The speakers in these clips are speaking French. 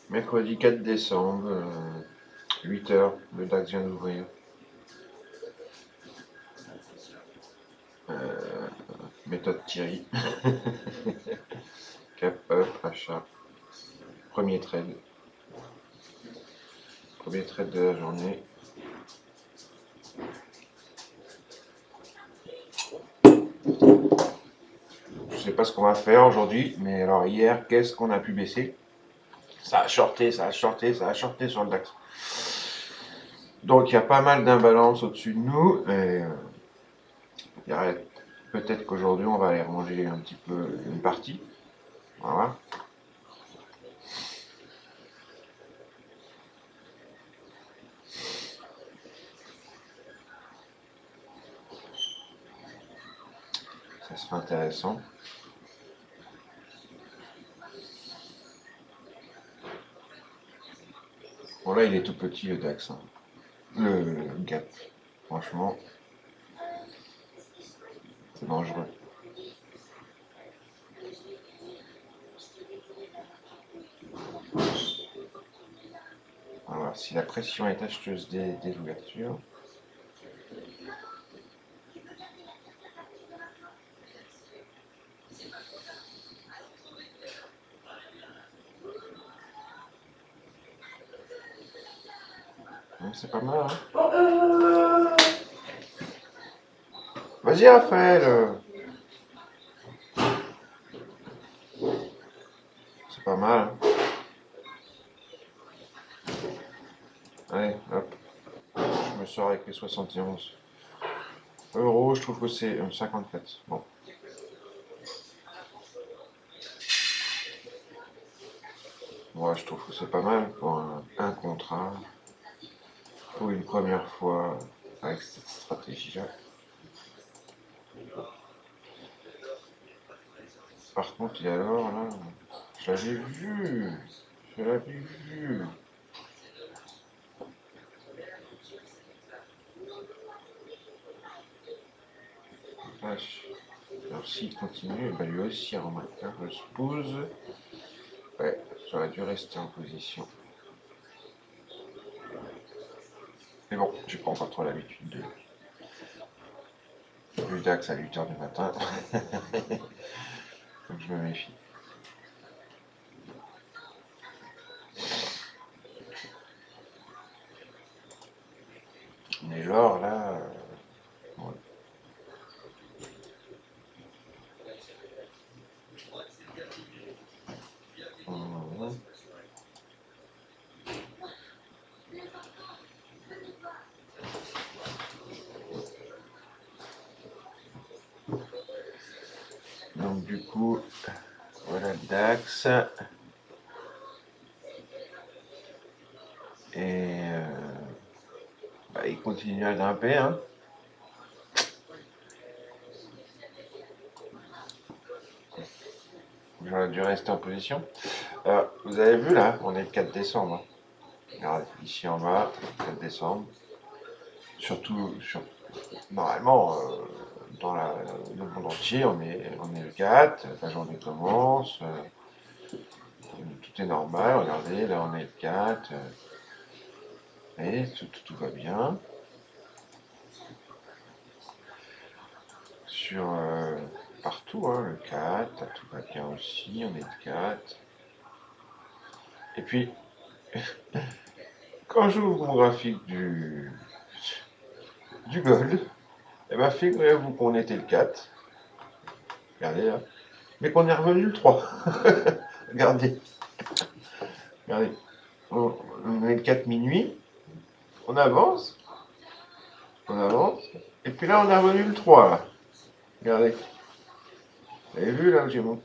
Mercredi 4 décembre, 8 h, le DAX vient d'ouvrir. Méthode Thierry. Cap up, achat. Premier trade. Premier trade de la journée. Je sais pas ce qu'on va faire aujourd'hui, mais alors hier, qu'est-ce qu'on a pu baisser? Ça a shorté, ça a shorté, ça a shorté sur le DAX. Donc il y a pas mal d'imbalances au-dessus de nous. Et peut-être qu'aujourd'hui on va aller ranger un petit peu une partie. Voilà. Ça sera intéressant. Bon là il est tout petit le DAX. Hein. Le gap. Franchement, c'est dangereux. Alors, si la pression est acheteuse des ouvertures. C'est pas mal, hein. Vas-y, Raphaël. C'est pas mal. Hein. Allez, hop. Je me sors avec les 71 euros. Je trouve que c'est 54. Bon. Moi, je trouve que c'est pas mal pour un contrat. Pour une première fois avec cette stratégie-là. Par contre, et alors, là, je l'avais vu. Je l'avais vu. Vache. Alors s'il continue, il va lui aussi remarquer. Je suppose. Ouais, j'aurais dû rester en position. Mais bon, j'ai pas encore trop l'habitude du DAX à 8 h du matin. Donc je me méfie. Mais l'or là. Ouais. Donc du coup, voilà le DAX. Et bah, il continue à grimper. Hein. J'aurais dû rester en position. Alors, vous avez vu là, on est le 4 décembre. Hein. Regardez, ici en bas, 4 décembre. Normalement, dans le monde entier, on est le 4, la journée commence, tout est normal, regardez, là on est le 4, et tout va bien. Partout, hein, le 4, tout va bien aussi, on est le 4. Et puis, quand j'ouvre mon graphique du gold, eh ben, figurez-vous qu'on était le 4, regardez là, mais qu'on est revenu le 3. Regardez, regardez, on est le 4 minuit, on avance, et puis là on est revenu le 3 là. Regardez. Vous avez vu là où j'ai mon.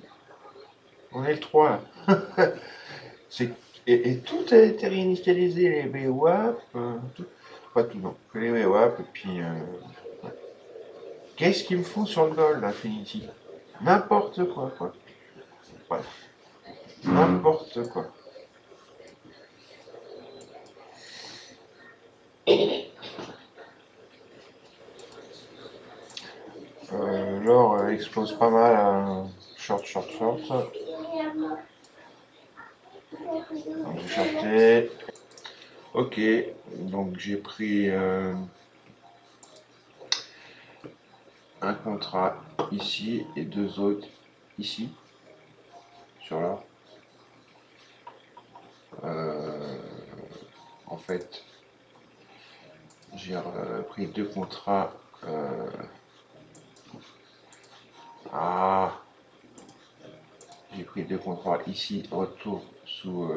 On est le 3 là. et tout a été réinitialisé, les VWAP, tout. Pas tout non, que les VWAP, et puis. Qu'est-ce qu'ils me font sur le gold, Infinity? N'importe quoi, quoi. Bref. N'importe quoi. L'or explose pas mal, hein. Short. Donc j'ai charté. Ok, donc j'ai pris un contrat ici et deux autres ici, sur là. En fait, j'ai pris deux contrats. Ah, j'ai pris deux contrats ici, retour sous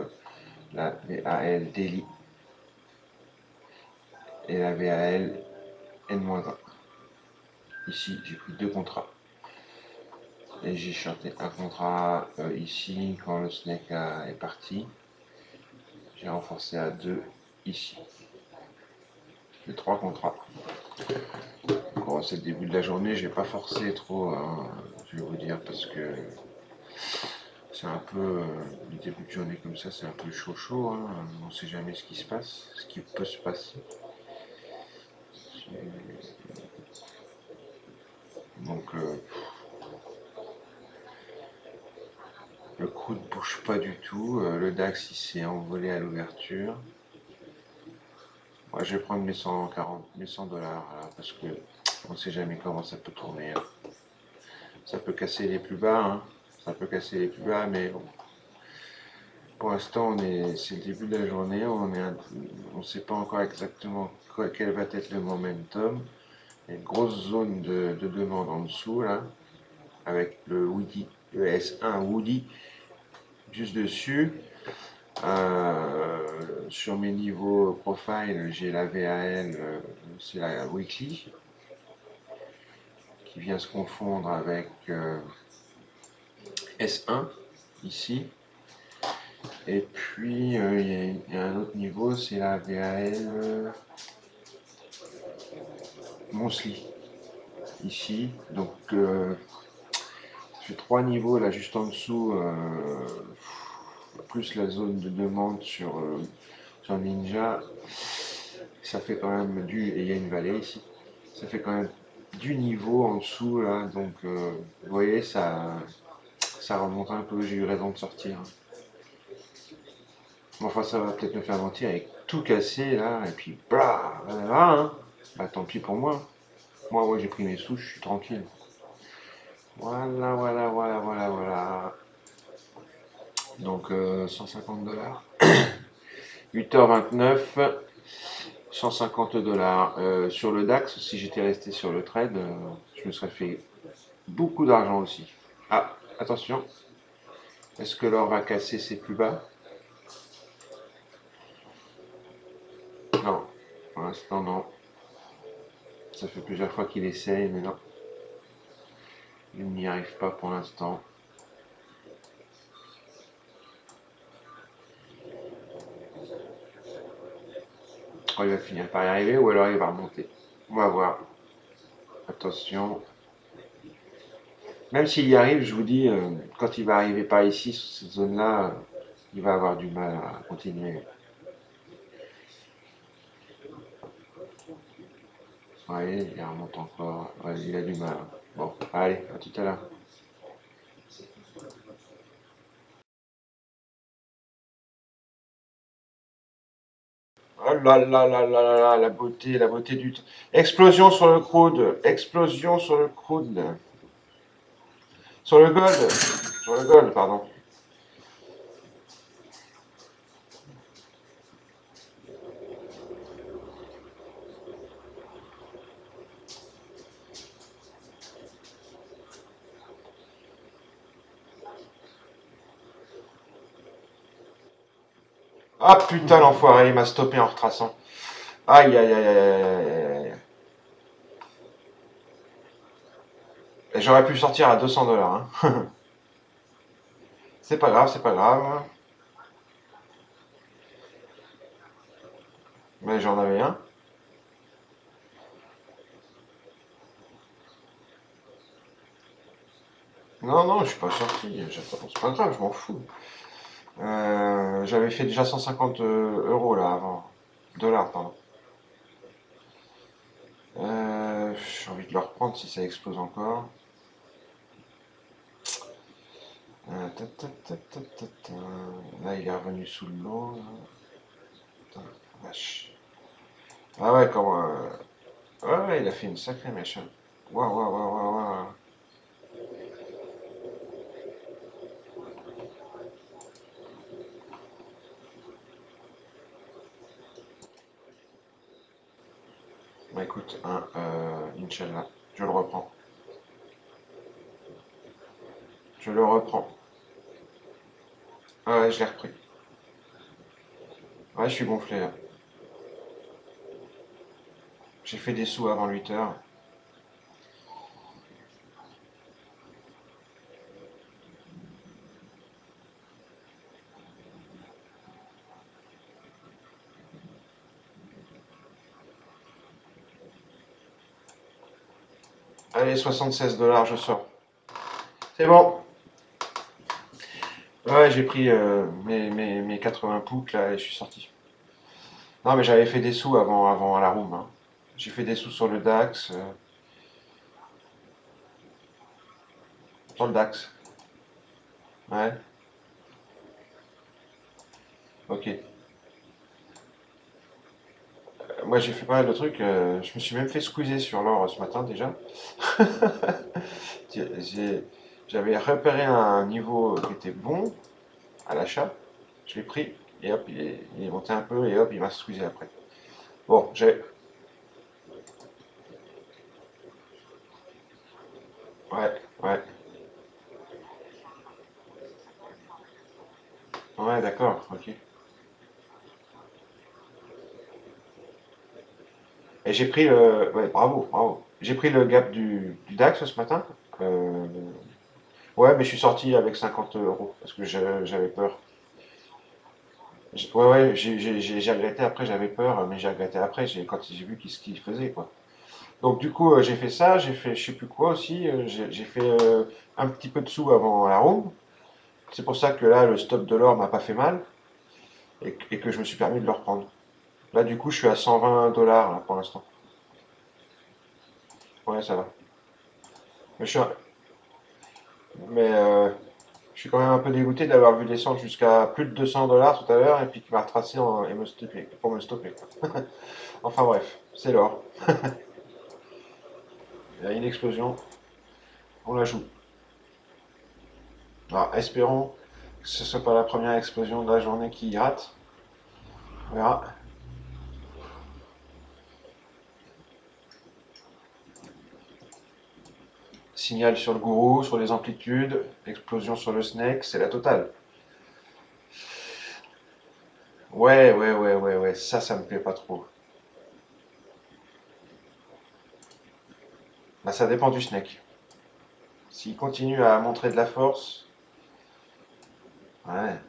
la VAL Daily et la VAL N-1. Ici, j'ai pris deux contrats. Et j'ai shorté un contrat ici quand le snake est parti. J'ai renforcé à 2 ici. J'ai 3 contrats. Bon, c'est le début de la journée, je vais pas forcer trop, hein, je vais vous dire, parce que c'est un peu, le début de journée comme ça, c'est un peu chaud, hein, on ne sait jamais ce qui se passe, ce qui peut se passer. Donc, le crude ne bouge pas du tout, le DAX il s'est envolé à l'ouverture. Moi, je vais prendre mes 140, mes 100 dollars, parce que on ne sait jamais comment ça peut tourner. Hein. Ça peut casser les plus bas, hein. Ça peut casser les plus bas, mais bon. Pour l'instant, c'est le début de la journée, on ne sait pas encore exactement quel va être le momentum. Il y a une grosse zone de demande en dessous, là, avec le Woody, le S1 Woody, juste dessus. Sur mes niveaux profile, j'ai la VAL, c'est la weekly, qui vient se confondre avec S1, ici. Et puis, il y a un autre niveau, c'est la VAL Monthly, ici. Donc, j'ai trois niveaux là, juste en dessous, plus la zone de demande sur Ninja. Ça fait quand même et il y a une vallée ici. Ça fait quand même du niveau en dessous là, donc vous voyez, ça remonte un peu, j'ai eu raison de sortir. Bon, enfin, ça va peut-être me faire mentir avec tout casser là, et puis blah, voilà, hein. Bah tant pis pour moi. Moi j'ai pris mes sous, je suis tranquille. Voilà, voilà, voilà, voilà, voilà. Donc 150 dollars. 8h29, 150 dollars. Sur le DAX, si j'étais resté sur le trade, je me serais fait beaucoup d'argent aussi. Ah, attention. Est-ce que l'or va casser ses plus bas? Non. Pour l'instant, non. Ça fait plusieurs fois qu'il essaye, mais non. Il n'y arrive pas pour l'instant. Oh, il va finir par y arriver ou alors il va remonter. On va voir. Attention. Même s'il y arrive, je vous dis, quand il va arriver par ici, sur cette zone-là, il va avoir du mal à continuer. Ouais, il remonte encore. Ouais, il a du mal. Bon, allez, à tout à l'heure. Oh là là là là là là, la beauté du... Explosion sur le crude, explosion sur le crude. Sur le gold, pardon. Ah putain, l'enfoiré, il m'a stoppé en retraçant. Aïe aïe aïe aïe aïe aïe aïe. Et j'aurais pu sortir à 200 dollars. Hein. C'est pas grave, c'est pas grave. Mais j'en avais un. Non, non, je suis pas sorti. C'est pas grave, je m'en fous. J'avais fait déjà 150 euros là avant. Dollars, pardon. J'ai envie de le reprendre si ça explose encore. Là, il est revenu sous l'eau. Putain, vache. Ah ouais, comment. Ouais, ouais, il a fait une sacrée mèche, hein. Waouh, waouh, waouh, waouh, waouh. Bah écoute, hein, Inch'Allah, je le reprends. Je le reprends. Ah ouais, je l'ai repris. Ouais, je suis gonflé là. J'ai fait des sous avant 8 heures. Allez, 76 $, je sors. C'est bon. Ouais, j'ai pris mes 80 poucs là et je suis sorti. Non, mais j'avais fait des sous avant à la room, hein. J'ai fait des sous sur le DAX. Sur le DAX. Ouais, ok. Moi, j'ai fait pas mal de trucs. Je me suis même fait squeezer sur l'or ce matin déjà. J'ai- J'avais repéré un niveau qui était bon à l'achat. Je l'ai pris et hop, il est monté un peu et hop, il m'a squeezé après. Bon, j'ai. Ouais, ouais, ouais, d'accord, ok. Et j'ai pris le. Ouais, bravo, bravo. J'ai pris le gap du DAX ce matin. Euh, Ouais, mais je suis sorti avec 50 euros parce que j'avais peur. Ouais, ouais, j'ai regretté après, j'avais peur, mais j'ai regretté après, quand j'ai vu ce qu'il faisait, quoi. Donc, du coup, j'ai fait ça, j'ai fait je sais plus quoi aussi, j'ai fait un petit peu de sous avant la room. C'est pour ça que là, le stop de l'or m'a pas fait mal et que je me suis permis de le reprendre. Là, du coup, je suis à 120 $ là, pour l'instant. Ouais, ça va. Mais mais, je suis quand même un peu dégoûté d'avoir vu descendre jusqu'à plus de 200 $ tout à l'heure et puis qu'il m'a retracé et me stopper, pour me stopper, quoi. Enfin bref, c'est l'or. Il y a une explosion, on la joue. Alors, espérons que ce ne soit pas la première explosion de la journée qui rate. On verra. Signal sur le gourou, sur les amplitudes, explosion sur le snake, c'est la totale. Ouais, ouais, ouais, ouais, ouais, ça me plaît pas trop. Bah, ça dépend du snake. S'il continue à montrer de la force, ouais,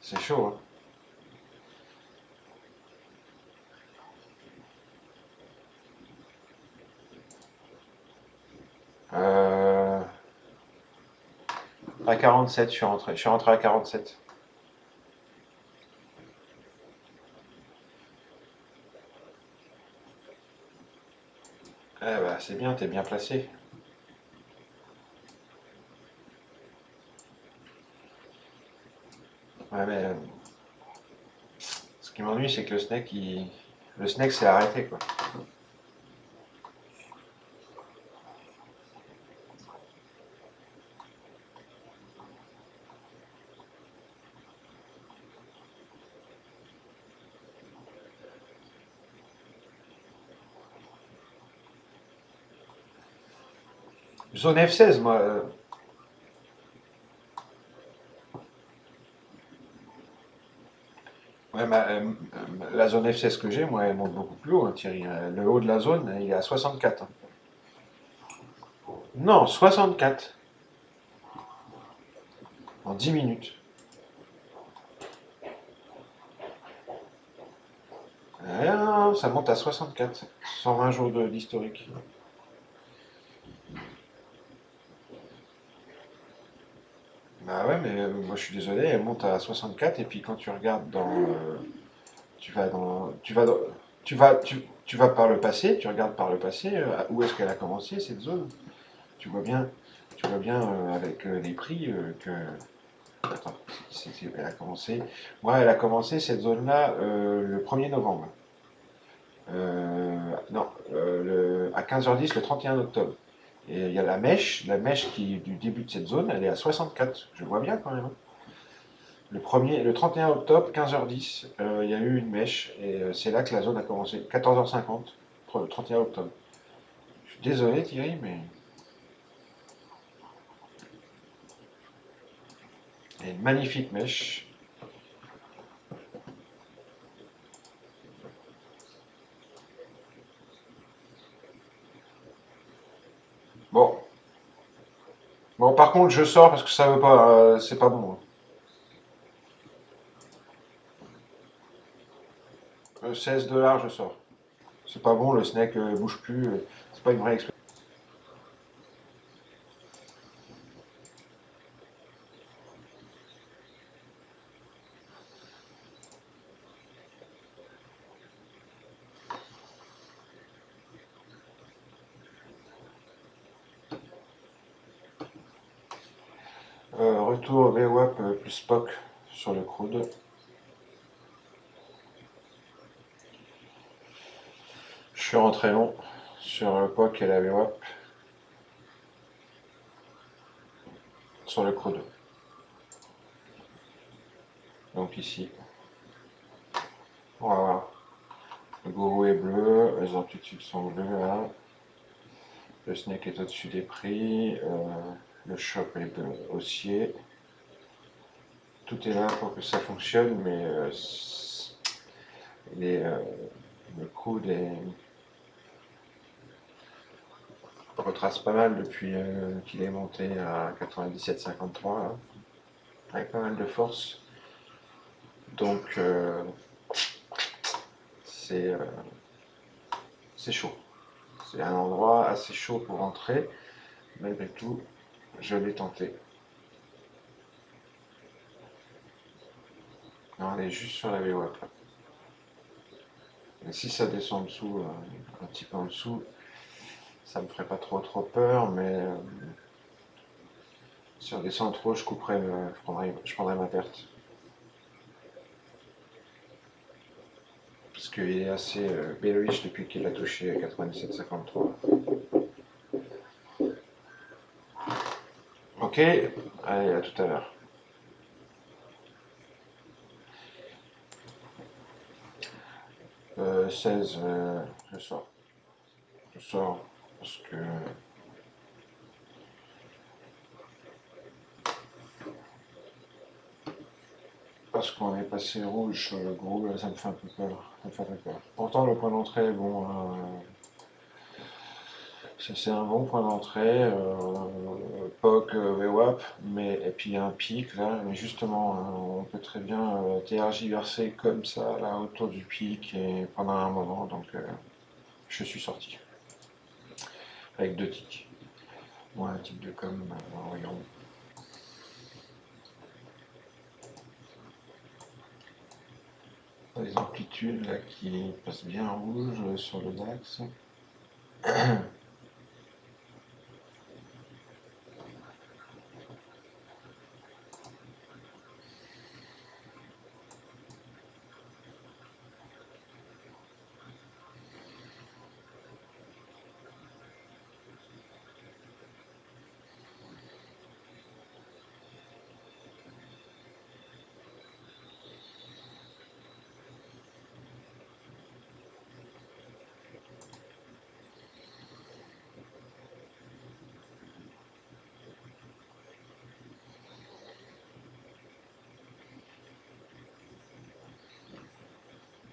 c'est chaud, hein. Euh, à 47, je suis rentré à 47. Eh bah, c'est bien, t'es bien placé. Ouais, mais ce qui m'ennuie, c'est que le snake s'est arrêté, quoi. Zone F16, moi. Ouais, la zone F16 que j'ai, moi, elle monte beaucoup plus haut, hein, Thierry. Le haut de la zone, il est à 64, hein. Non, 64 en 10 minutes. Non, ça monte à 64. 120 jours d'historique. Bah ouais, mais moi je suis désolé, elle monte à 64 et puis quand tu regardes tu vas dans, tu vas par le passé, tu regardes par le passé, où est-ce qu'elle a commencé cette zone? Tu vois bien. Tu vois bien avec les prix que... Attends, elle a commencé. Moi, elle a commencé cette zone-là le 1er novembre. Non, à 15h10 le 31 octobre. Et il y a la mèche qui est du début de cette zone, elle est à 64. Je vois bien quand même, hein. Le 31 octobre, 15h10, il y a eu une mèche et c'est là que la zone a commencé. 14h50, le 31 octobre. Je suis désolé Thierry, mais il y a une magnifique mèche. Bon, bon, par contre, je sors parce que ça veut pas, c'est pas bon, hein. 16 $, je sors. C'est pas bon, le snack bouge plus, c'est pas une vraie expérience. Retour VWAP plus Spock sur le crude. Je suis rentré long sur le POC et la VWAP sur le crude. Donc ici, on va voir. Le gourou est bleu, les amplitudes sont bleues là. Le snake est au-dessus des prix. Le shop est haussier. Tout est là pour que ça fonctionne, mais le crude retrace pas mal depuis qu'il est monté à 97,53 là, avec pas mal de force. Donc c'est chaud. C'est un endroit assez chaud pour entrer. Malgré tout, je l'ai tenté. Non, elle est juste sur la VWAP. Et si ça descend en dessous, un petit peu en dessous, ça me ferait pas trop peur, mais si on descend trop, je couperais, je prendrais ma perte. Parce qu'il est assez bearish depuis qu'il a touché 97,53. Ok, allez, à tout à l'heure. 16, je sors. Je sors parce qu'on est passé rouge sur le gros, ça me fait un peu peur. Ça me fait un peu peur. Pourtant, le point d'entrée, bon, c'est un bon point d'entrée. POC, VWAP, et puis il y a un pic là, mais justement, hein, on peut très bien tergiverser comme ça, là, autour du pic, et pendant un moment, donc je suis sorti. Avec 2 ticks. Ou un tick de com, voyons. Les amplitudes là qui passent bien en rouge sur le DAX.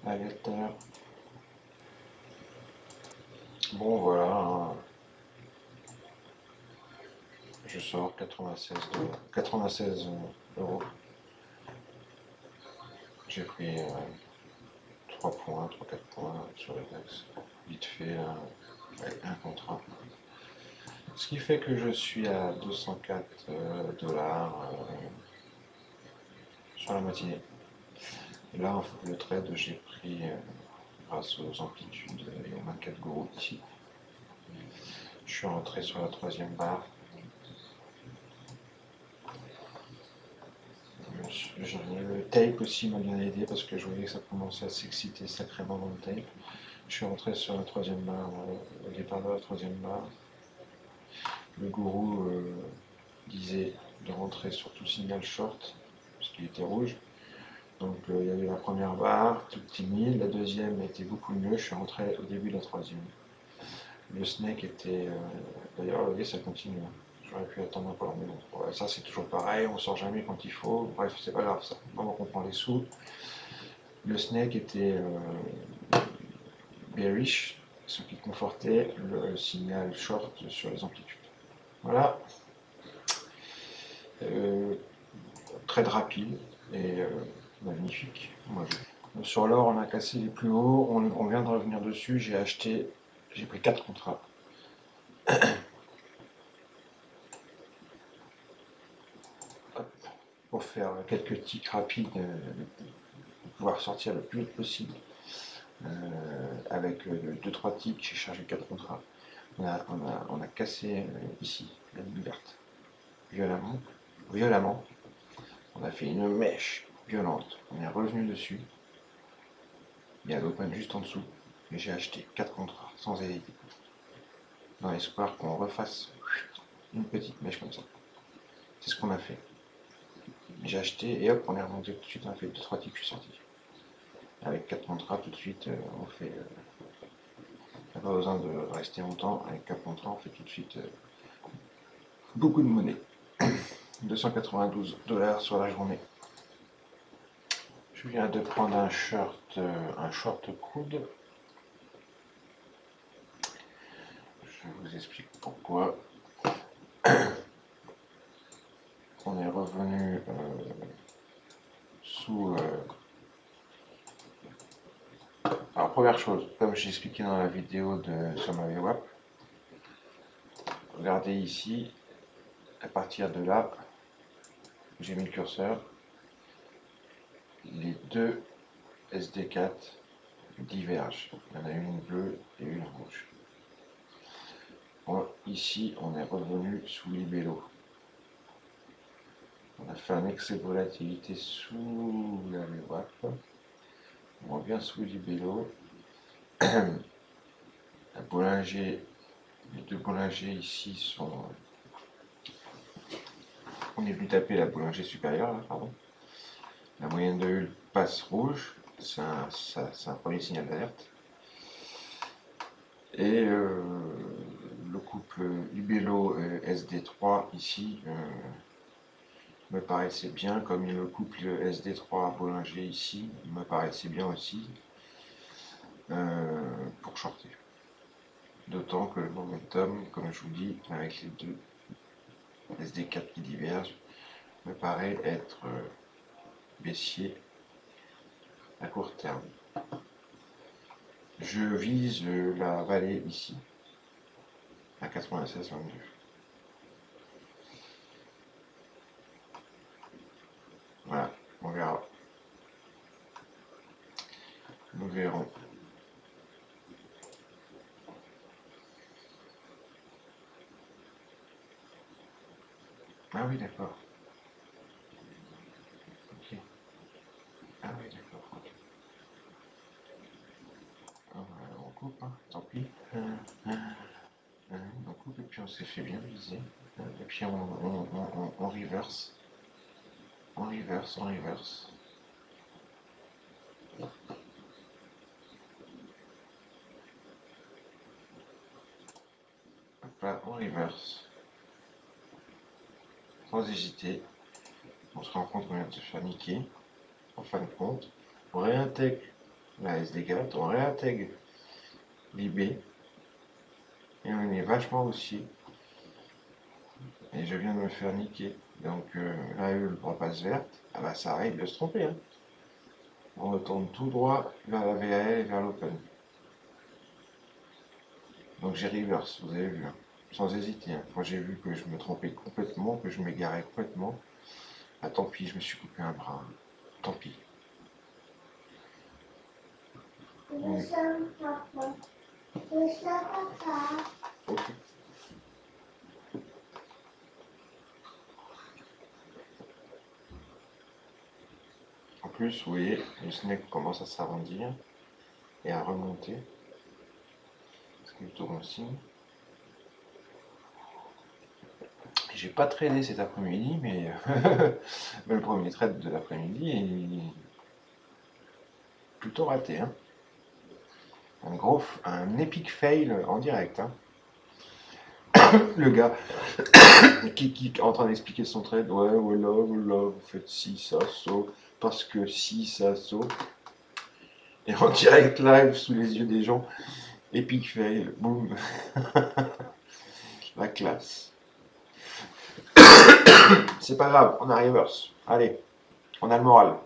Allez, à tout à l'heure. Bon, voilà, hein. Je sors 96 euros. J'ai pris 3 points, 3-4 points sur le DAX. Vite fait, avec un contrat. Ce qui fait que je suis à 204 dollars sur la matinée. Et là, le trade, j'ai pris grâce aux amplitudes et aux 24 gourous ici. Je suis rentré sur la troisième barre. tape aussi m'a bien aidé parce que je voyais que ça commençait à s'exciter sacrément dans le tape. Je suis rentré sur la troisième barre, au départ de la troisième barre. Le gourou disait de rentrer sur tout signal short, parce qu'il était rouge. Donc il y avait la première barre, toute timide, la deuxième était beaucoup mieux, je suis rentré au début de la troisième. Le snake était... D'ailleurs, vous voyez, ça continue. J'aurais pu attendre encore, mais bon, ouais, ça c'est toujours pareil, on sort jamais quand il faut. Bref, c'est pas grave ça. Maintenant qu'on prend les sous. Le snake était bearish, ce qui confortait le signal short sur les amplitudes. Voilà. Trade rapide et magnifique. Sur l'or, on a cassé les plus hauts, on vient de revenir dessus, j'ai pris 4 contrats. Pour faire quelques ticks rapides, pour pouvoir sortir le plus vite possible. Avec 2-3 ticks, j'ai chargé 4 contrats. On a cassé ici, la ligne verte, violemment. On a fait une mèche violente. On est revenu dessus. Il y a l'open juste en dessous. Et j'ai acheté 4 contrats sans hésiter. Dans l'espoir qu'on refasse une petite mèche comme ça. C'est ce qu'on a fait. J'ai acheté et hop, on est remonté tout de suite. On a fait 2-3 ticks, je suis sorti. Avec 4 contrats, tout de suite, on fait. On n'a pas besoin de rester longtemps. Avec 4 contrats, on fait tout de suite beaucoup de monnaie. 292 $ sur la journée. Je viens de prendre un short crude. Je vous explique pourquoi. On est revenu sous... Alors première chose, comme j'ai expliqué dans la vidéo de SomaVWAP, regardez ici, à partir de là, j'ai mis le curseur, les deux SD4 divergent. Il y en a une bleue et une rouge. Bon, ici, on est revenu sous libello. On a fait un excès de volatilité sous la VWAP. On revient sous libello. La Bollinger, les deux Bollinger ici sont... On est venu taper la Bollinger supérieure, là, pardon. La moyenne de Hull passe rouge, c'est un premier signal d'alerte. Et le couple libello SD3 ici me paraissait bien, comme le couple SD3 Bollinger ici me paraissait bien aussi pour shorter. D'autant que le momentum, comme je vous dis, avec les deux SD4 qui divergent, me paraît être baissier à court terme. Je vise la vallée ici, à 96,22. Voilà, on verra. Nous verrons. Ah oui, d'accord. Ok. Ah oui, d'accord. Okay. On coupe, hein, tant pis. On coupe et puis on s'est fait bien viser. Et puis on reverse. On reverse, on reverse. Hop là, on reverse. Sans hésiter. On se rend compte qu'on vient de se faire niquer. En fin de compte, on réintègre la SD4, on réintègre l'IB. Et on est vachement haussier. Et je viens de me faire niquer. Donc là, le repasse verte. Ah bah ça arrive de se tromper. Hein. On retourne tout droit vers la VAL et vers l'open. Donc j'ai reverse, vous avez vu, hein, sans hésiter. Hein. Quand j'ai vu que je me trompais complètement, que je m'égarais complètement, bah tant pis, je me suis coupé un bras. Hein. Tant pis. Ok. plus, vous voyez, le snake commence à s'arrondir et à remonter. Ce qui est plutôt bon signe. J'ai pas tradé cet après-midi, mais le premier trade de l'après-midi est plutôt raté. Hein. Un épic fail en direct. Hein. Le gars qui est en train d'expliquer son trade, ouais, voilà, vous faites 6 assauts, parce que 6 assauts. Et en direct live sous les yeux des gens, epic fail, boum. La classe. C'est pas grave, on a reverse. Allez, on a le moral.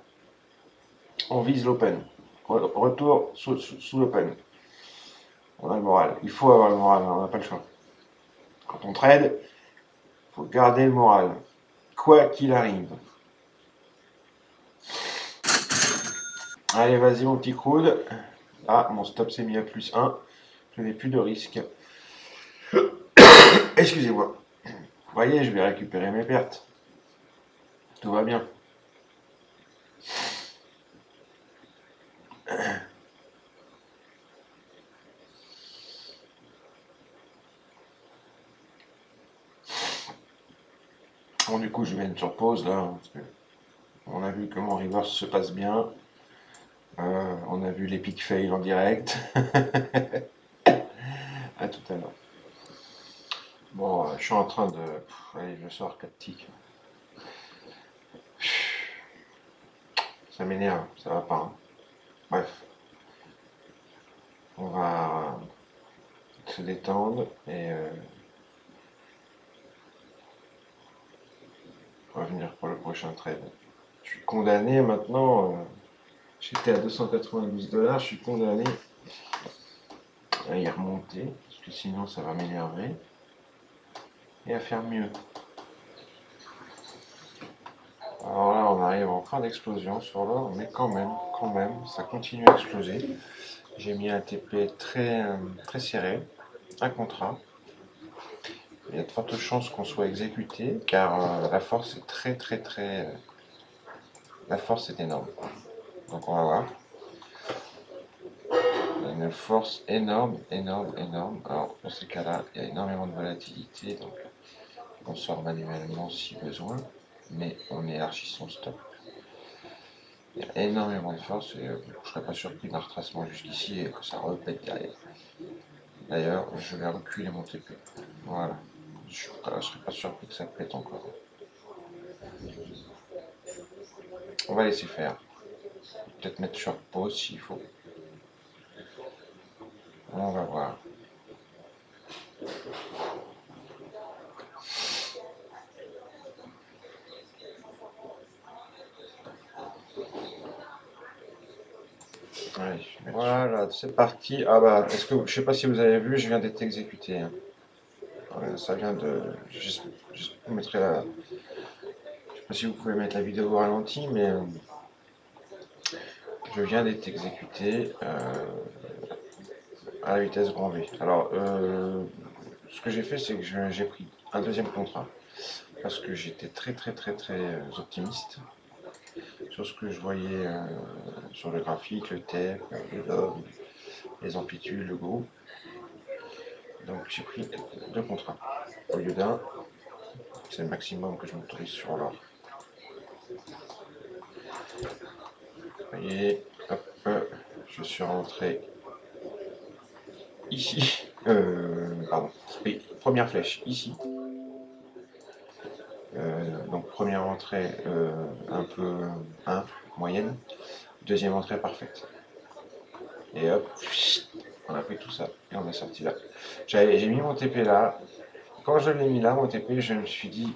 On vise l'open. Retour sous l'open. On a le moral. Il faut avoir le moral, on n'a pas le choix. Quand on trade, il faut garder le moral. Quoi qu'il arrive. Allez, vas-y mon petit crude. Ah, mon stop s'est mis à +1. Je n'ai plus de risque. Excusez-moi. Vous voyez, je vais récupérer mes pertes. Tout va bien. Bon, du coup, je vais mettre sur pause là. Parce que on a vu que mon reverse se passe bien. On a vu l'epic fail en direct. À tout à l'heure. Bon, je suis en train de... allez, je sors 4 ticks. Ça m'énerve, ça va pas. Hein. Bref. On va se détendre et revenir pour le prochain trade. Je suis condamné maintenant. J'étais à 292 $, je suis condamné à y remonter, parce que sinon ça va m'énerver. Et à faire mieux. Alors là, on arrive en fin d'explosion sur l'or, mais quand même, ça continue à exploser. J'ai mis un TP très serré, un contrat. Il y a de fortes chances qu'on soit exécuté, car la force est la force est énorme. Donc on va voir. Il y a une force énorme. Alors dans ces cas-là, il y a énormément de volatilité, donc on sort manuellement si besoin, mais on élargit son stop. Il y a énormément de force et je ne serais pas surpris d'un retracement jusqu'ici et que ça repète derrière. D'ailleurs, je vais reculer mon TP. Voilà. Je ne serais pas surpris que ça pète encore. On va laisser faire. Peut-être mettre sur pause s'il faut. On va voir. Allez, voilà, c'est parti. Ah bah, je sais pas si vous avez vu, je viens d'être exécuté. Hein. Ça vient de... Je vous mettrai la... Je sais pas si vous pouvez mettre la vidéo au ralenti, mais je viens d'être exécuté à la vitesse grand V. Alors, ce que j'ai fait, c'est que j'ai pris un deuxième contrat parce que j'étais très optimiste sur ce que je voyais sur le graphique, le TEP, le log, les amplitudes, le groupe. Donc j'ai pris 2 contrats au lieu d'un. C'est le maximum que je m'autorise sur l'or. Vous voyez, hop, je suis rentré ici. Pardon. Oui, première flèche ici. Donc première entrée un peu moyenne. Deuxième entrée parfaite. Et hop, on a pris tout ça et on est sorti là. J'ai mis mon TP là. Quand je l'ai mis là, mon TP, je me suis dit,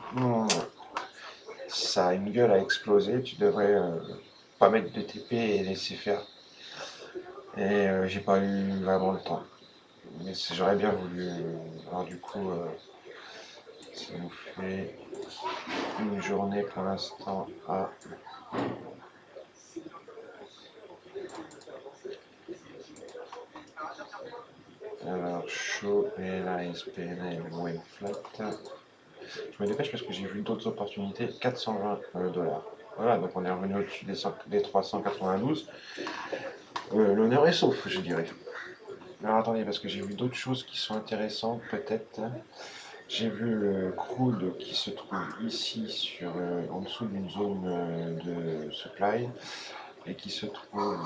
ça a une gueule à exploser, tu devrais pas mettre de TP et laisser faire. Et j'ai pas eu vraiment le temps. Mais j'aurais bien voulu. Alors du coup, ça nous fait une journée pour l'instant à... Alors, chaud, PLA, SPNL, win flat. Je me dépêche parce que j'ai vu d'autres opportunités. 420 $. Voilà, donc on est revenu au-dessus des 392. L'honneur est sauf, je dirais. Alors attendez, parce que j'ai vu d'autres choses qui sont intéressantes peut-être. J'ai vu le crude qui se trouve ici en dessous d'une zone de supply et qui se trouve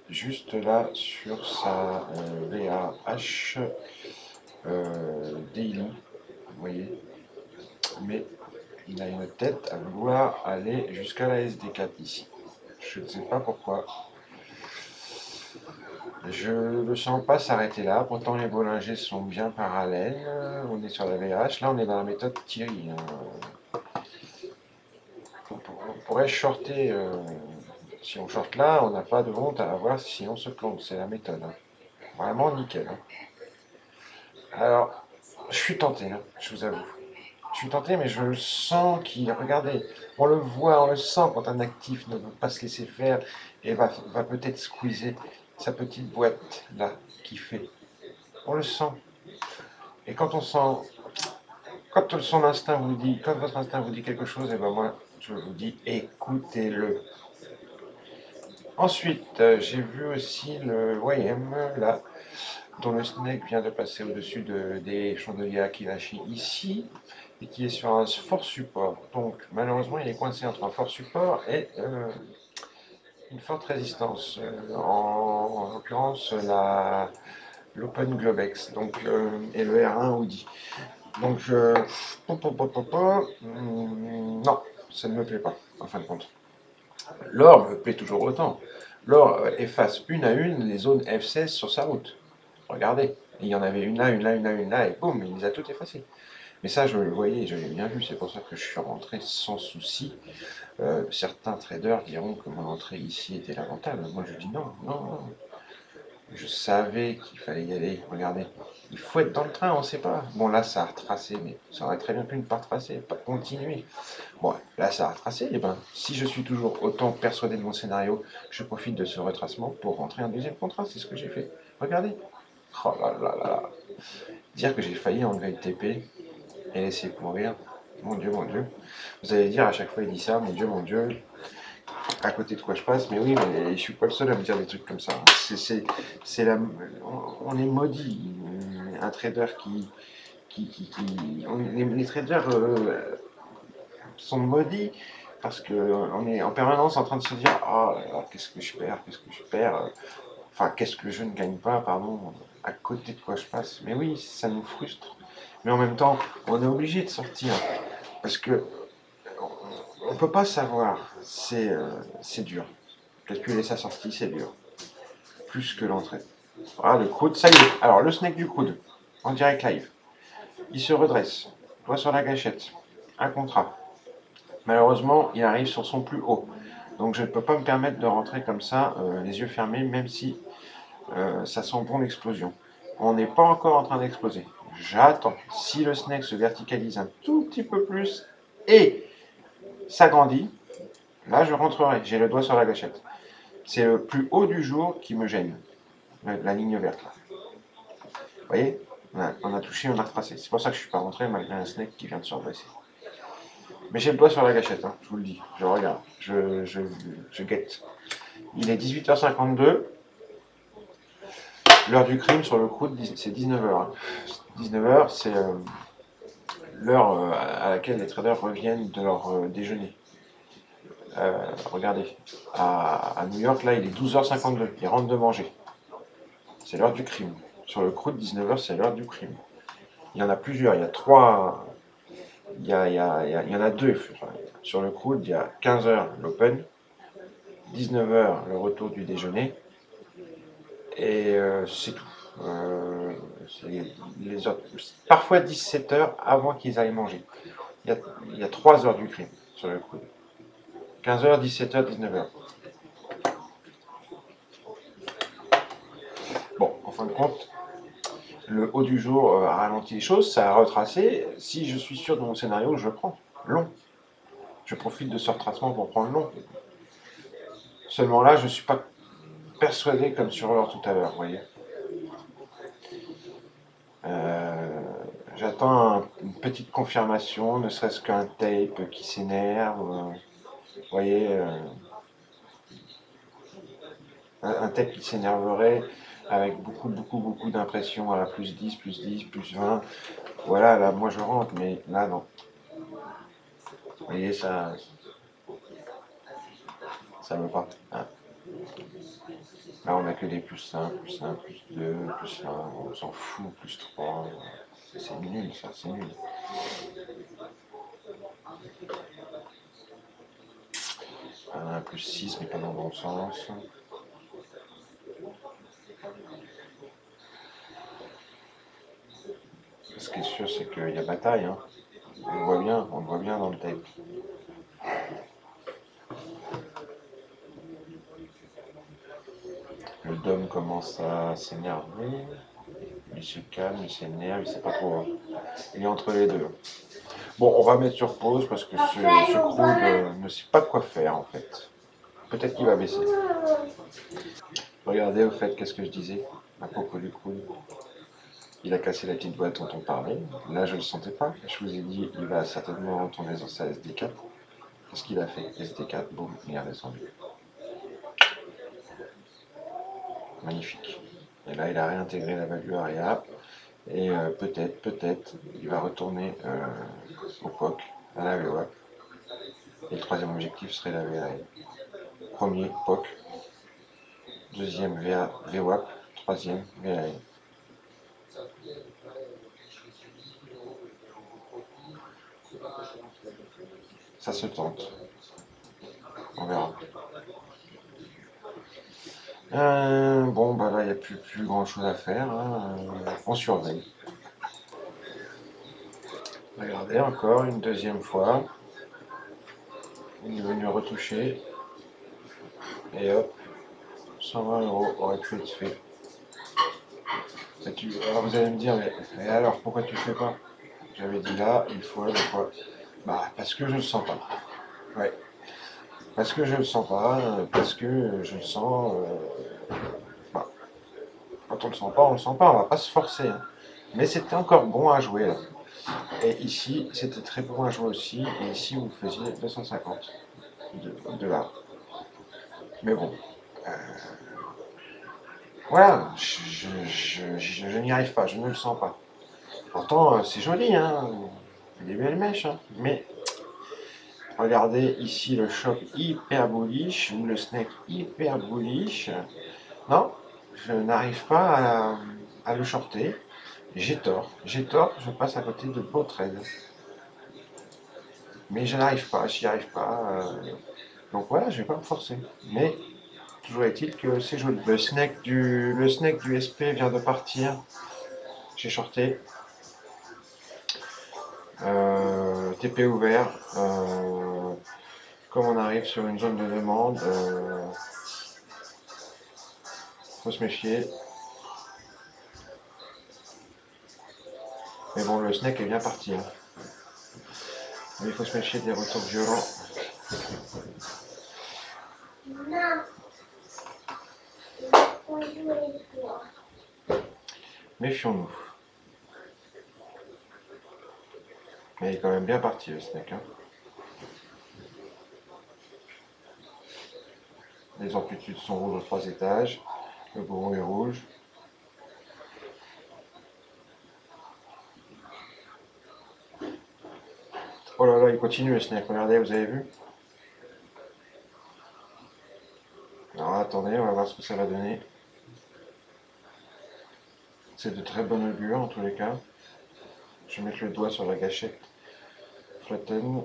juste là sur sa VAH daily, vous voyez, mais il a une tête à vouloir aller jusqu'à la SD4 ici. Je ne sais pas pourquoi. Je ne le sens pas s'arrêter là, pourtant les Bollinger sont bien parallèles. On est sur la VH, là on est dans la méthode Thierry. On pourrait shorter, si on short là, on n'a pas de honte à avoir si on se plante, c'est la méthode. Hein. Vraiment nickel. Hein. Alors, je suis tenté, hein, je vous avoue. Je suis tenté, mais je le sens qu'il, regardez, on le voit, on le sent quand un actif ne veut pas se laisser faire et va peut-être squeezer sa petite boîte là qui fait. On le sent. Et quand on sent, quand son instinct vous dit, quand votre instinct vous dit quelque chose, et ben moi, je vous dis, écoutez-le. Ensuite, j'ai vu aussi le YM, là, dont le snake vient de passer au-dessus des chandeliers Akilashi ici, et qui est sur un fort support. Donc, malheureusement, il est coincé entre un fort support et une forte résistance. En l'occurrence, l'Open Globex, donc, et le R1 Audi. Donc, non, ça ne me plaît pas, en fin de compte. L'or me plaît toujours autant. L'or efface une à une les zones F16 sur sa route. Regardez, il y en avait une là, une là, une là, une là, et boum, il les a toutes effacées. Mais ça, je le voyais, je l'ai bien vu, c'est pour ça que je suis rentré sans souci. Certains traders diront que mon entrée ici était lamentable. Moi, je dis non, non, non. Je savais qu'il fallait y aller. Regardez, il faut être dans le train, on ne sait pas. Bon, là, ça a retracé, mais ça aurait très bien pu ne pas retracer, pas continuer. Bon, là, ça a retracé. Et ben, si je suis toujours autant persuadé de mon scénario, je profite de ce retracement pour rentrer un deuxième contrat. C'est ce que j'ai fait. Regardez. Oh là là là là. Dire que j'ai failli enlever le TP et laisser pourrir. Mon Dieu, mon Dieu. Vous allez dire à chaque fois, il dit ça, mon Dieu, à côté de quoi je passe, mais oui, mais je suis pas le seul à me dire des trucs comme ça. On est maudit. Un trader les traders sont maudits parce qu'on est en permanence en train de se dire oh là là, qu'est-ce que je perds, enfin qu'est-ce que je ne gagne pas, pardon, à côté de quoi je passe. Mais oui, ça nous frustre. Mais en même temps, on est obligé de sortir parce que on ne peut pas savoir. C'est dur. Calculer sa sortie, c'est dur. Plus que l'entrée. Voilà, le crude, ça y est. Alors, le snake du crude, en direct live. Il se redresse, doigt sur la gâchette. Un contrat. Malheureusement, il arrive sur son plus haut. Donc, je ne peux pas me permettre de rentrer comme ça, les yeux fermés, même si ça sent bon l'explosion. On n'est pas encore en train d'exploser. J'attends. Si le snake se verticalise un tout petit peu plus et s'agrandit, là, je rentrerai. J'ai le doigt sur la gâchette. C'est le plus haut du jour qui me gêne. La ligne verte là. Vous voyez, on a touché, on a retracé. C'est pour ça que je ne suis pas rentré malgré un snake qui vient de se redresser. Mais j'ai le doigt sur la gâchette, hein, je vous le dis. Je regarde, je guette. Il est 18h52. L'heure du crime sur le crude, c'est 19h. 19h, c'est l'heure à laquelle les traders reviennent de leur déjeuner. Regardez, à New York, là, il est 12h52. Ils rentrent de manger. C'est l'heure du crime. Sur le crude, 19h, c'est l'heure du crime. Il y en a plusieurs. Il y a trois. Il y en a deux. Sur le crude, il y a 15h l'open, 19h le retour du déjeuner, et c'est tout. Les autres, parfois 17h avant qu'ils aillent manger. Il y a 3 heures du crime sur le crude. 15h, 17h, 19h. Bon, en fin de compte, le haut du jour a ralenti les choses, ça a retracé. Si je suis sûr de mon scénario, je prends long. Je profite de ce retracement pour prendre long. Seulement là, je ne suis pas persuadé comme sur l'or tout à l'heure, vous voyez. J'attends une petite confirmation, ne serait-ce qu'un tape qui s'énerve, vous voyez, un tape qui s'énerverait avec beaucoup d'impressions à +10, +10, +20. Voilà, là, moi je rentre, mais là, non. Vous voyez, ça veut pas. Hein. Là, on a que des +1, +1, +2, +1, on s'en fout, +3. C'est nul, ça, c'est nul. Un +6, mais pas dans le bon sens. Ce qui est sûr, c'est qu'il y a bataille. Hein. On le voit bien dans le tape. Le dôme commence à s'énerver. Il se calme, il s'énerve, il sait pas trop. Hein. Il est entre les deux. Bon, on va mettre sur pause parce que ce crew ne sait pas quoi faire en fait. Peut-être qu'il va baisser. Regardez au fait, qu'est-ce que je disais à propos du crew. Il a cassé la petite boîte dont on parlait. Là, je ne le sentais pas. Je vous ai dit, il va certainement retourner dans sa SD4. Qu'est-ce qu'il a fait? SD4, boum, il est redescendu. Magnifique. Et là, il a réintégré la value area. Et peut-être, il va retourner au POC, à la VWAP. Et le troisième objectif serait la VAE. Premier, POC. Deuxième, VWAP. Troisième, VAE. Ça se tente. On verra. Bon, bah là, il n'y a plus grand chose à faire. Hein. On surveille. Regardez, encore une deuxième fois. Il est venu retoucher. Et hop, 120 € aurait pu être fait. Alors vous allez me dire, mais et alors pourquoi tu ne fais pas? J'avais dit là, une fois, deux fois. Bah, parce que je le sens pas. Ouais. Parce que je le sens pas, parce que je le sens. Bah, quand on le sent pas, on le sent pas, on va pas se forcer. Hein. Mais c'était encore bon à jouer là. Et ici, c'était très bon à jouer aussi. Et ici, vous faisiez 250 $. Mais bon, voilà, je n'y arrive pas, je ne le sens pas. Pourtant, c'est joli, hein. Des belles mèches, hein. Mais regardez ici le choc hyper bullish ou le snake hyper bullish. Non, je n'arrive pas à le shorter. J'ai tort, je passe à côté de beaux trades. Mais je n'arrive pas, j'y arrive pas. Donc voilà, je vais pas me forcer. Mais toujours est-il que c'est joli. Le snake du SP vient de partir. J'ai shorté. TP ouvert. Comme on arrive sur une zone de demande, faut se méfier. Mais bon, le snake est bien parti. Hein. Mais il faut se méfier des retours violents. Méfions-nous. Mais il est quand même bien parti le snake. Hein. Les amplitudes sont rouges aux 3 étages. Le bourron est rouge. Oh là là, il continue le snake. Regardez, vous avez vu? Alors attendez, on va voir ce que ça va donner. C'est de très bon augure en tous les cas. Je vais mettre le doigt sur la gâchette. Flatten.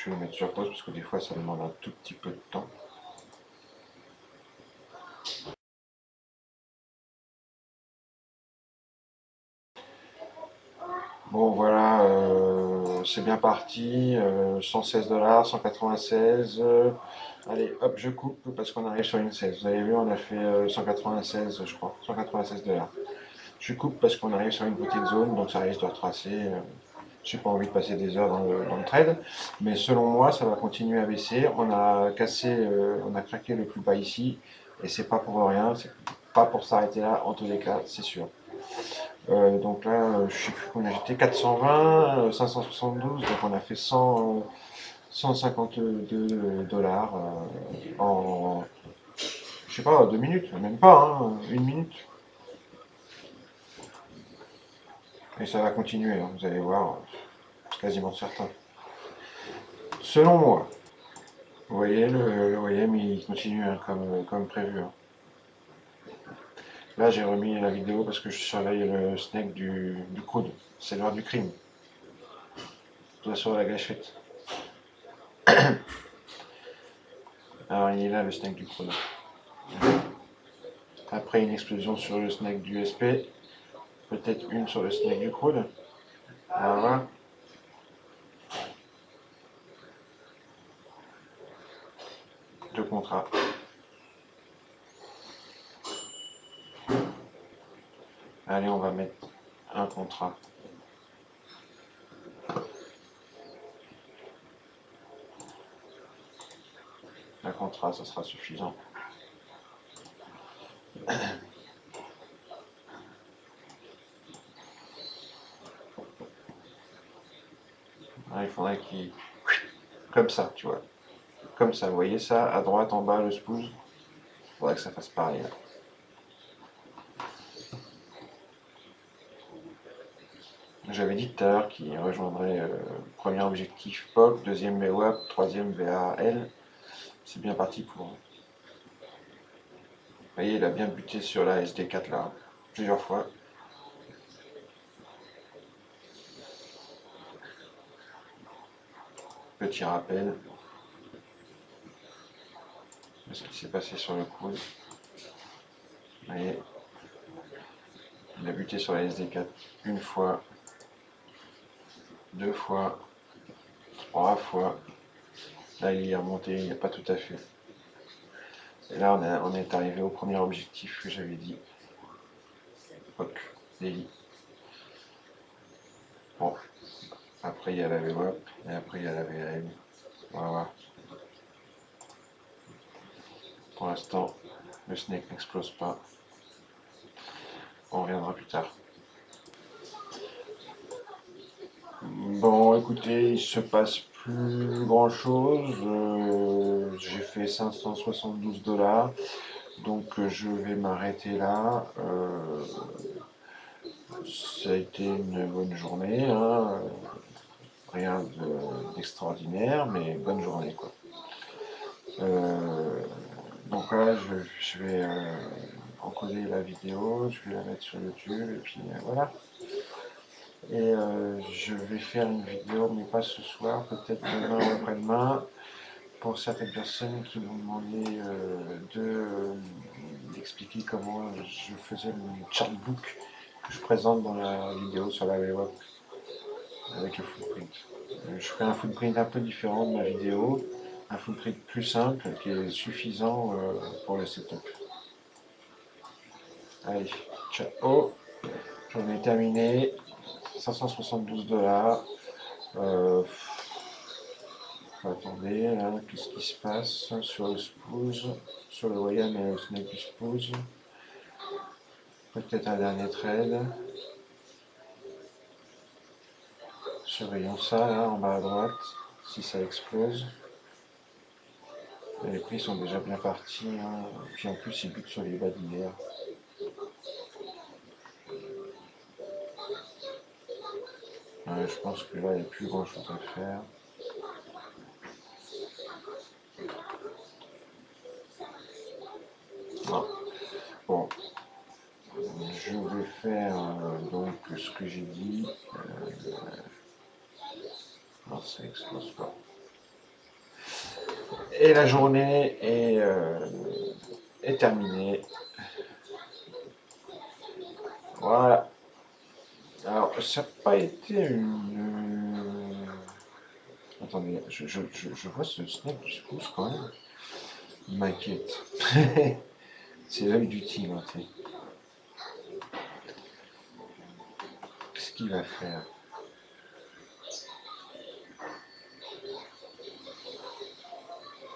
Je vais le mettre sur pause parce que des fois ça demande un tout petit peu de temps. Bon voilà, c'est bien parti, 116 $, 196. Allez, hop, je coupe parce qu'on arrive sur une 16. Vous avez vu, on a fait 196, je crois, 196 $. Je coupe parce qu'on arrive sur une petite zone, donc ça risque de retracer. J'ai pas envie de passer des heures dans le trade, mais selon moi, ça va continuer à baisser. On a cassé, on a craqué le plus bas ici, et c'est pas pour rien, c'est pas pour s'arrêter là, en tous les cas, c'est sûr. Donc là, je sais plus combien j'étais, 420, 572, donc on a fait 152 $ en, je sais pas, 2 minutes, même pas, hein, 1 minute. Et ça va continuer, hein, vous allez voir, quasiment certain. Selon moi, vous voyez, le OEM il continue hein, comme prévu. Hein. Là, j'ai remis la vidéo parce que je surveille le snake du crude. C'est l'heure du crime. Tout sur la gâchette. Alors, il est là le snake du crude. Après une explosion sur le snake du SP, peut-être une sur le snake du crude. Voilà. Deux contrats. Allez, on va mettre un contrat. Un contrat, ça sera suffisant. Alors, il faudrait qu'il... Comme ça, tu vois. Comme ça, vous voyez ça, à droite, en bas, le spooze. Il faudrait que ça fasse pareil. Là. J'avais dit tout à l'heure qu'il rejoindrait premier objectif POC, deuxième VWAP, troisième VAL. C'est bien parti pour. Vous voyez, il a bien buté sur la SD4 là, plusieurs fois. Petit rappel de ce qui s'est passé sur le coude. Vous voyez, il a buté sur la SD4 une fois, deux fois, trois fois. Là, il est remonté, il n'y a pas tout à fait. Et là, on est arrivé au premier objectif que j'avais dit. POC, daily. Bon, après il y a la VWAP et après il y a la VAM. On va voir. Pour l'instant, le snake n'explose pas. On reviendra plus tard. Bon, écoutez, il se passe plus grand chose. J'ai fait 572 $. Donc je vais m'arrêter là. Ça a été une bonne journée. Hein. Rien d'extraordinaire, mais bonne journée quoi. Donc là, je vais encoder la vidéo, je vais la mettre sur YouTube et puis voilà. Et je vais faire une vidéo, mais pas ce soir, peut-être demain ou après-demain, pour certaines personnes qui m'ont demandé d'expliquer comment je faisais mon chartbook que je présente dans la vidéo sur la web avec le footprint. Je ferai un footprint un peu différent de ma vidéo, un footprint plus simple qui est suffisant pour le setup. Allez, ciao, j'en ai terminé, 572 $. Attendez, hein, qu'est-ce qui se passe sur le spooze, sur le Wayam et le snake du spooze. Peut-être un dernier trade. Surveillons ça là en bas à droite, si ça explose. Et les prix sont déjà bien partis, hein. Puis en plus ils butent sur les bas d'hier. Je pense que là il n'y a plus grand chose à faire. Non. Bon, je vais faire donc ce que j'ai dit. Non, ça explose pas. Et la journée est terminée. Voilà. Alors, ça n'a pas été Attendez, je vois ce snap qui se pousse quand même. Il m'inquiète. C'est l'œil du tigre, tu sais. Qu'est-ce qu'il va faire?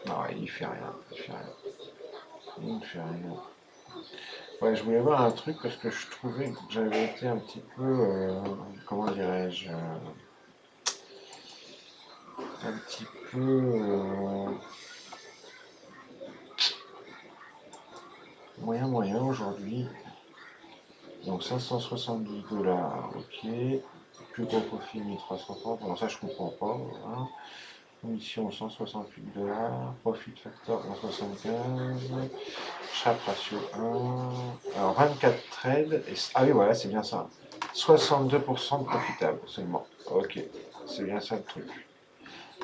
Non, il fait rien. Il fait rien. Il ne fait rien. Ouais, je voulais voir un truc parce que je trouvais que j'avais été un petit peu, comment dirais-je, un petit peu moyen aujourd'hui. Donc 572 $, ok. Plus gros profit 1330, bon ça je comprends pas. Voilà. Commission 168 $, profit factor 175, Sharp ratio 1. Alors 24 trades, ah oui voilà c'est bien ça. 62% de profitable seulement. Ok, c'est bien ça le truc.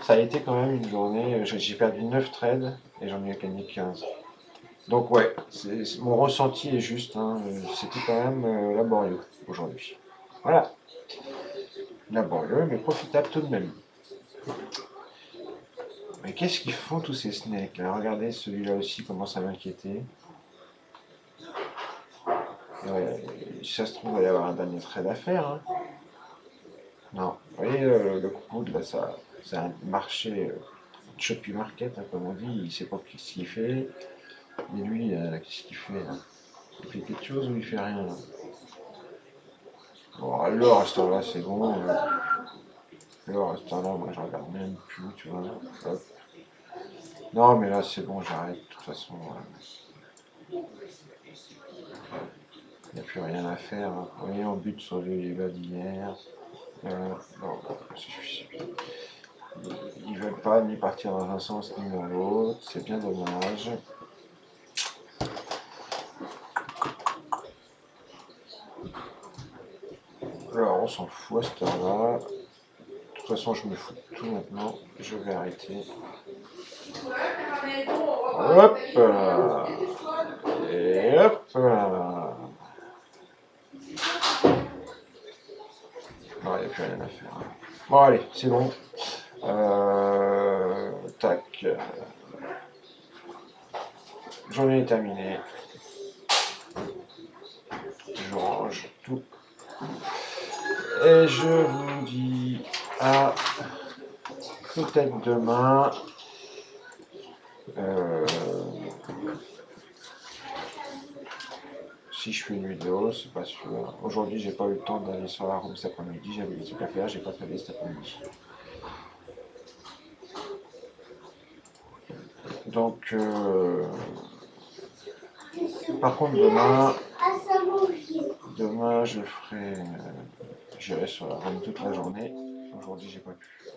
Ça a été quand même une journée, j'ai perdu 9 trades et j'en ai gagné 15. Donc ouais, mon ressenti est juste, hein, c'était quand même laborieux aujourd'hui. Voilà, laborieux mais profitable tout de même. Mais qu'est-ce qu'ils font tous ces snakes là? Regardez celui-là aussi commence à m'inquiéter. Si ça se trouve, il va y avoir un dernier trade à faire. Hein. Non, vous voyez le coude là, ça, c'est un marché choppy market, hein, comme on dit, il sait pas ce qu'il fait. Et lui, qu'est-ce qu'il fait là? Il fait quelque chose ou il fait rien là? Bon, alors à ce temps-là, c'est bon. Alors à ce temps-là, moi je regarde même plus, tu vois. Hop. Non, mais là c'est bon, j'arrête. De toute façon, il n'y a plus rien à faire. Hein. Vous voyez, on bute sur les gars d'hier. Non, ils veulent pas ni partir dans un sens ni dans l'autre. C'est bien dommage. Alors, on s'en fout à cette heure-là. De toute façon, je me fous de tout maintenant. Je vais arrêter. Hop là. Et hop là. Non, il n'y a plus rien à faire. Bon, allez, c'est bon. Tac. Journée est terminée. Je range tout. Et je vous dis à peut-être demain. Si je fais une vidéo, c'est pas sûr. Aujourd'hui, j'ai pas eu le temps d'aller sur la room cet après-midi. J'avais des trucs à faire, j'ai pas travaillé cet après-midi. Donc, par contre, demain, je ferai, j'irai sur la room toute la journée. Aujourd'hui, j'ai pas pu.